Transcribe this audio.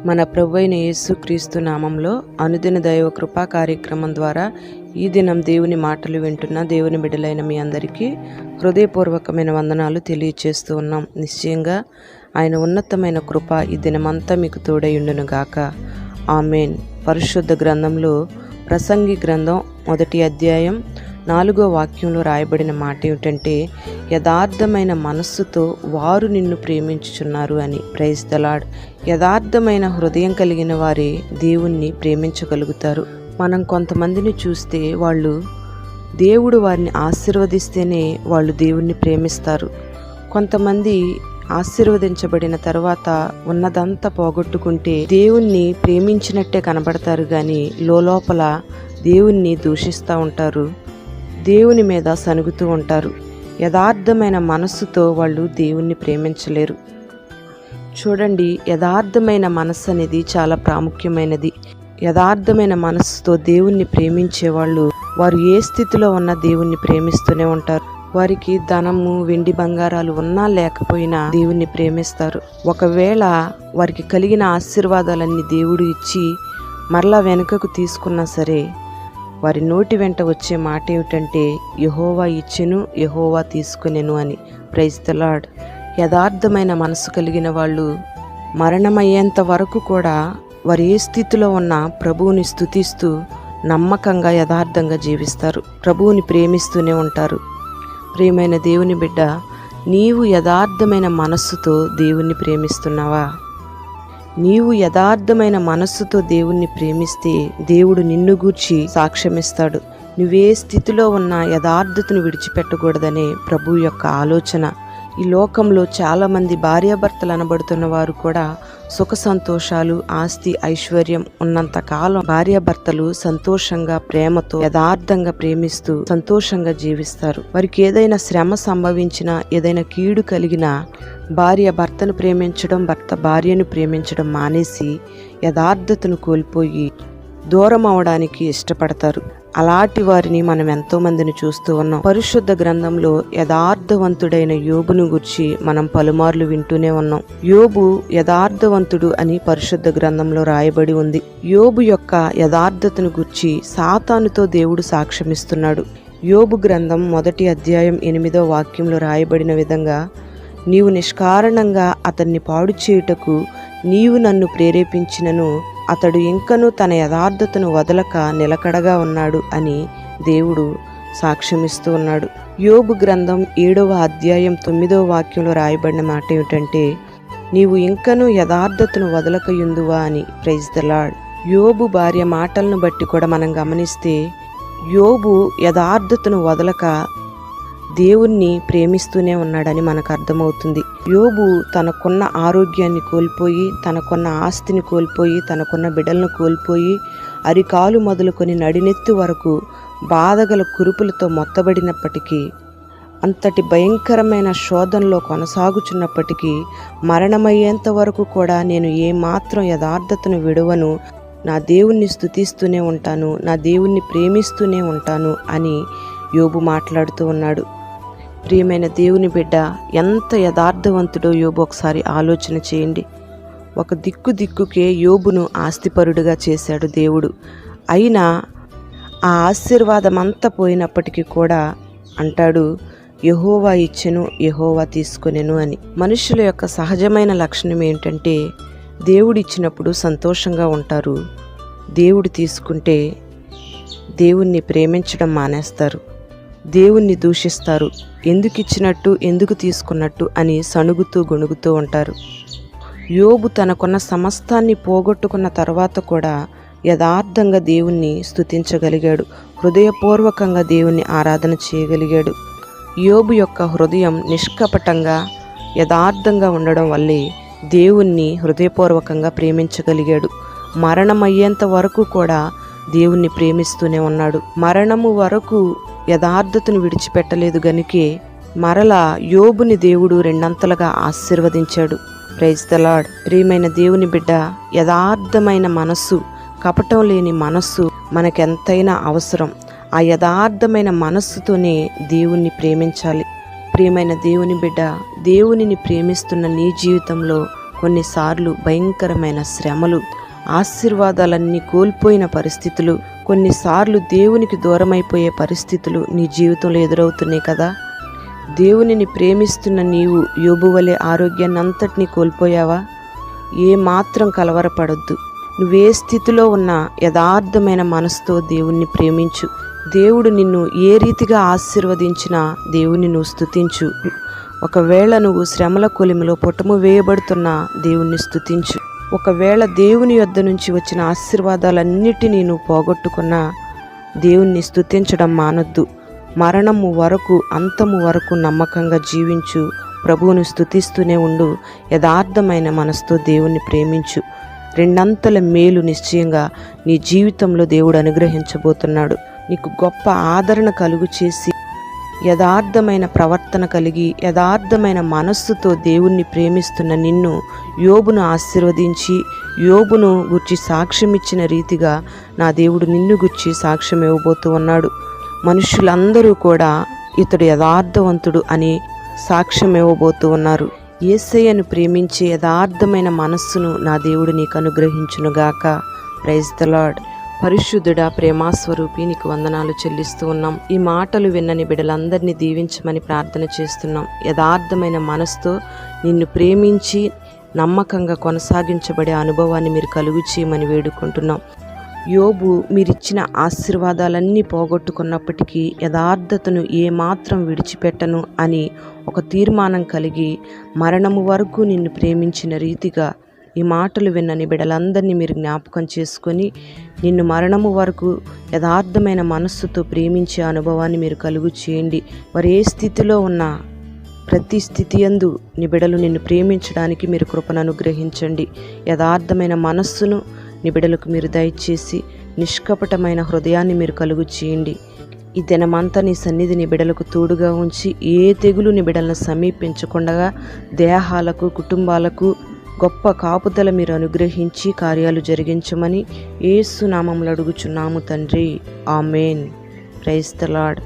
మన ప్రభువైన యేసుక్రీస్తు నామంలో అనుదిన దైవ కృపా కార్యక్రమం ద్వారా ఈ దినం దేవుని మాటలు వింటున్న దేవుని బిడ్డలైన మీ అందరికీ హృదయపూర్వకమైన వందనాలు తెలియచేస్తూ ఉన్నాం. నిశ్చయంగా ఆయన ఉన్నతమైన కృప ఈ దినమంతా మీకు తోడయుండును గాక. ఆమేన్. పరిశుద్ధ గ్రంథంలో ప్రసంగి గ్రంథం 1వ అధ్యాయం 4వ వాక్యంలో రాయబడిన మాట ఏమిటంటే, యథార్థమైన మనస్సుతో వారు నిన్ను ప్రేమించుచున్నారు అని. Praise the Lord. యథార్థమైన హృదయం కలిగిన వారే దేవుణ్ణి ప్రేమించగలుగుతారు. మనం కొంతమందిని చూస్తే వాళ్ళు దేవుడు వారిని ఆశీర్వదిస్తేనే వాళ్ళు దేవుణ్ణి ప్రేమిస్తారు. కొంతమంది ఆశీర్వదించబడిన తర్వాత ఉన్నదంతా పోగొట్టుకుంటే దేవుణ్ణి ప్రేమించినట్టే కనబడతారు, కానీ లోపల దేవుణ్ణి దూషిస్తూ ఉంటారు, దేవుని మీద సనుగుతూ ఉంటారు. యథార్థమైన మనస్సుతో వాళ్ళు దేవుణ్ణి ప్రేమించలేరు. చూడండి, యథార్థమైన మనస్సు అనేది చాలా ప్రాముఖ్యమైనది. యథార్థమైన మనస్సుతో దేవుణ్ణి ప్రేమించే వాళ్ళు వారు ఏ స్థితిలో ఉన్నా దేవుణ్ణి ప్రేమిస్తూనే ఉంటారు. వారికి ధనము వెండి బంగారాలు ఉన్నా లేకపోయినా దేవుణ్ణి ప్రేమిస్తారు. ఒకవేళ వారికి కలిగిన ఆశీర్వాదాలన్నీ దేవుడు ఇచ్చి మరలా వెనుకకు తీసుకున్నా సరే, వారి నోటి వెంట వచ్చే మాట ఏమిటంటే, యెహోవా ఇచ్చెను, యెహోవా తీసుకునెను అని. Praise the Lord. యథార్థమైన మనసు కలిగిన వాళ్ళు మరణమయ్యేంత వరకు కూడా వారు ఏ స్థితిలో ఉన్నా ప్రభువుని స్తుతిస్తూ నమ్మకంగా యథార్థంగా జీవిస్తారు. ప్రభువుని ప్రేమిస్తూనే ఉంటారు. ప్రియమైన దేవుని బిడ్డ, నీవు యథార్థమైన మనస్సుతో దేవుణ్ణి ప్రేమిస్తున్నావా? నీవు యథార్థమైన మనస్సుతో దేవుణ్ణి ప్రేమిస్తే దేవుడు నిన్ను గూర్చి సాక్ష్యమిస్తాడు. నువ్వే స్థితిలో ఉన్న యథార్థతను విడిచిపెట్టకూడదనే ప్రభు యొక్క ఆలోచన. ఈ లోకంలో చాలామంది భార్యాభర్తలు అనబడుతున్న వారు కూడా సుఖ సంతోషాలు, ఆస్తి, ఐశ్వర్యం ఉన్నంత కాలం భార్యాభర్తలు సంతోషంగా, ప్రేమతో, యథార్థంగా ప్రేమిస్తూ సంతోషంగా జీవిస్తారు. వారికి ఏదైనా శ్రమ సంభవించినా, ఏదైనా కీడు కలిగినా భార్య భర్తను ప్రేమించడం, భర్త భార్యను ప్రేమించడం మానేసి యథార్థతను కోల్పోయి దూరం అవడానికి ఇష్టపడతారు. అలాంటి వారిని మనం ఎంతో మందిని చూస్తూ ఉన్నాం. పరిశుద్ధ గ్రంథంలో యథార్థవంతుడైన యోబును గురించి మనం పలుమార్లు వింటూనే ఉన్నాం. యోబు యథార్థవంతుడు అని పరిశుద్ధ గ్రంథంలో రాయబడి ఉంది. యోబు యొక్క యథార్థతను గురించి సాతానుతో దేవుడు సాక్ష్యమిస్తున్నాడు. యోబు గ్రంథం 1వ అధ్యాయం 8వ వాక్యంలో రాయబడిన విధంగా, నీవు నిష్కారణంగా అతన్ని పాడు చేయుటకు నీవు నన్ను ప్రేరేపించినను అతడు ఇంకనూ తన యథార్థతను వదలక నిలకడగా ఉన్నాడు అని దేవుడు సాక్ష్యమిస్తూ ఉన్నాడు. యోబు గ్రంథం 7వ అధ్యాయం 9వ వాక్యంలో రాయబడిన మాట ఏమిటంటే, నీవు ఇంకనూ యథార్థతను వదలకయుందువా అని. Praise the Lord. యోబు భార్య మాటలను బట్టి కూడా మనం గమనిస్తే, యోబు యథార్థతను వదలక దేవుణ్ణి ప్రేమిస్తూనే ఉన్నాడని మనకు అర్థమవుతుంది. యోబు తనకున్న ఆరోగ్యాన్ని కోల్పోయి, తనకున్న ఆస్తిని కోల్పోయి, తనకున్న బిడ్డలను కోల్పోయి, అరికాలు మొదలుకొని నడినెత్తి వరకు బాధగల కురుపులతో మొత్తబడినప్పటికీ, అంతటి భయంకరమైన శోధనలో కొనసాగుచున్నప్పటికీ, మరణమయ్యేంత వరకు కూడా నేను ఏమాత్రం యథార్థతను విడువను, నా దేవుణ్ణి స్తుతిస్తూనే ఉంటాను, నా దేవుణ్ణి ప్రేమిస్తూనే ఉంటాను అని యోబు మాట్లాడుతూ ఉన్నాడు. ప్రియమైన దేవుని బిడ్డ, ఎంత యథార్థవంతుడో యోబు ఒకసారి ఆలోచన చేయండి. ఒక దిక్కుకే యోబును ఆస్తిపరుడుగా చేశాడు దేవుడు. అయినా ఆ ఆశీర్వాదం అంతా పోయినప్పటికీ కూడా అంటాడు, యెహోవా ఇచ్చెను, యెహోవా తీసుకునెను అని. మనుషుల యొక్క సహజమైన లక్షణం ఏంటంటే, దేవుడు ఇచ్చినప్పుడు సంతోషంగా ఉంటారు, దేవుడు తీసుకుంటే దేవుణ్ణి ప్రేమించడం మానేస్తారు, దేవుణ్ణి దూషిస్తారు. ఎందుకు ఇచ్చినట్టు, ఎందుకు తీసుకున్నట్టు అని సణుగుతూ గొణుగుతూ ఉంటారు. యోబు తనకున్న సమస్తాన్ని పోగొట్టుకున్న తర్వాత కూడా యథార్థంగా దేవుణ్ణి స్తుతించగలిగాడు, హృదయపూర్వకంగా దేవుణ్ణి ఆరాధన చేయగలిగాడు. యోబు యొక్క హృదయం నిష్కపటంగా, యథార్థంగా ఉండడం వల్లే దేవుణ్ణి హృదయపూర్వకంగా ప్రేమించగలిగాడు. మరణమయ్యేంత వరకు కూడా దేవుణ్ణి ప్రేమిస్తూనే ఉన్నాడు. మరణము వరకు యథార్థతను విడిచిపెట్టలేదు గనుకే మరలా యోబుని దేవుడు రెండంతలుగా ఆశీర్వదించాడు. Praise the Lord. ప్రియమైన దేవుని బిడ్డ, యథార్థమైన మనస్సు, కపటం లేని మనస్సు మనకెంతైనా అవసరం. ఆ యథార్థమైన మనస్సుతోనే దేవుణ్ణి ప్రేమించాలి. ప్రియమైన దేవుని బిడ్డ, దేవునిని ప్రేమిస్తున్న నీ జీవితంలో కొన్నిసార్లు భయంకరమైన శ్రమలు, ఆశీర్వాదాలన్నీ కోల్పోయిన పరిస్థితులు, కొన్నిసార్లు దేవునికి దూరమైపోయే పరిస్థితులు నీ జీవితంలో ఎదురవుతున్నాయి కదా. దేవునిని ప్రేమిస్తున్న నీవు యోబు వలె ఆరోగ్యాన్ని అంతటినీ కోల్పోయావా? ఏమాత్రం కలవరపడొద్దు. నువ్వే స్థితిలో ఉన్నా యథార్థమైన మనసుతో దేవుణ్ణి ప్రేమించు. దేవుడు నిన్ను ఏ రీతిగా ఆశీర్వదించినా దేవుని నువ్వు స్తుతించు. ఒకవేళ నువ్వు శ్రమల కొలిమిలో పుటము వేయబడుతున్నా దేవుణ్ణి స్తుతించు. ఒకవేళ దేవుని యొద్ద నుంచి వచ్చిన ఆశీర్వాదాలన్నిటినీ నువ్వు పోగొట్టుకున్నా దేవుణ్ణి స్తుతించడం మానొద్దు. మరణము వరకు, అంతము వరకు నమ్మకంగా జీవించు. ప్రభువును స్తుతిస్తూనే ఉండు. యథార్థమైన మనసుతో దేవుణ్ణి ప్రేమించు. రెండంతల మేలు నిశ్చయంగా నీ జీవితంలో దేవుడు అనుగ్రహించబోతున్నాడు. నీకు గొప్ప ఆదరణ కలుగు చేసి యథార్థమైన ప్రవర్తన కలిగి యథార్థమైన మనస్సుతో దేవుణ్ణి ప్రేమిస్తున్న నిన్ను యోబును ఆశీర్వదించి యోబును గుర్చి సాక్ష్యం ఇచ్చిన రీతిగా నా దేవుడు నిన్ను గుర్చి సాక్ష్యం ఇవ్వబోతూ ఉన్నాడు. మనుషులందరూ కూడా ఇతడు యథార్థవంతుడు అని సాక్ష్యం ఇవ్వబోతూ ఉన్నారు. యేసయ్యను ప్రేమించే యథార్థమైన మనస్సును నా దేవుడు నీకు అనుగ్రహించునుగాక. Praise the lord. పరిశుద్ధుడా, ప్రేమాస్వరూపి, నీకు వందనాలు చెల్లిస్తూ ఉన్నాం. ఈ మాటలు విన్నని బిడ్డలందరినీ దీవించమని ప్రార్థన చేస్తున్నాం. యథార్థమైన మనసుతో నిన్ను ప్రేమించి నమ్మకంగా కొనసాగించబడే అనుభవాన్ని మీరు కలుగు చేయమని వేడుకుంటున్నాం. యోబు మీరిచ్చిన ఆశీర్వాదాలన్నీ పోగొట్టుకున్నప్పటికీ యథార్థతను ఏమాత్రం విడిచిపెట్టను అని ఒక తీర్మానం కలిగి మరణము వరకు నిన్ను ప్రేమించిన రీతిగా ఈ మాటలు విన్నని బిడ్డలందరినీ మీరు జ్ఞాపకం చేసుకొని నిన్ను మరణము వరకు యథార్థమైన మనస్సుతో ప్రేమించే అనుభవాన్ని మీరు కలుగు చేయండి. వారు ఏ స్థితిలో ఉన్నా ప్రతి స్థితి యందు నీ బిడ్డలు నిన్ను ప్రేమించడానికి మీరు కృపను అనుగ్రహించండి. యథార్థమైన మనస్సును నీ బిడ్డలకు మీరు దయచేసి నిష్కపటమైన హృదయాన్ని మీరు కలుగు చేయండి. ఈ దినమంతా నీ సన్నిధి నీ బిడ్డలకు తోడుగా ఉంచి ఏ తెగులు నీ బిడ్డలను సమీపించకుండా దేహాలకు, కుటుంబాలకు గొప్ప కాపుదల మీరు అనుగ్రహించి కార్యాలు జరిగించమని యేసు నామములో అడుగుచున్నాము తండ్రి. ఆమేన్. Praise the lord.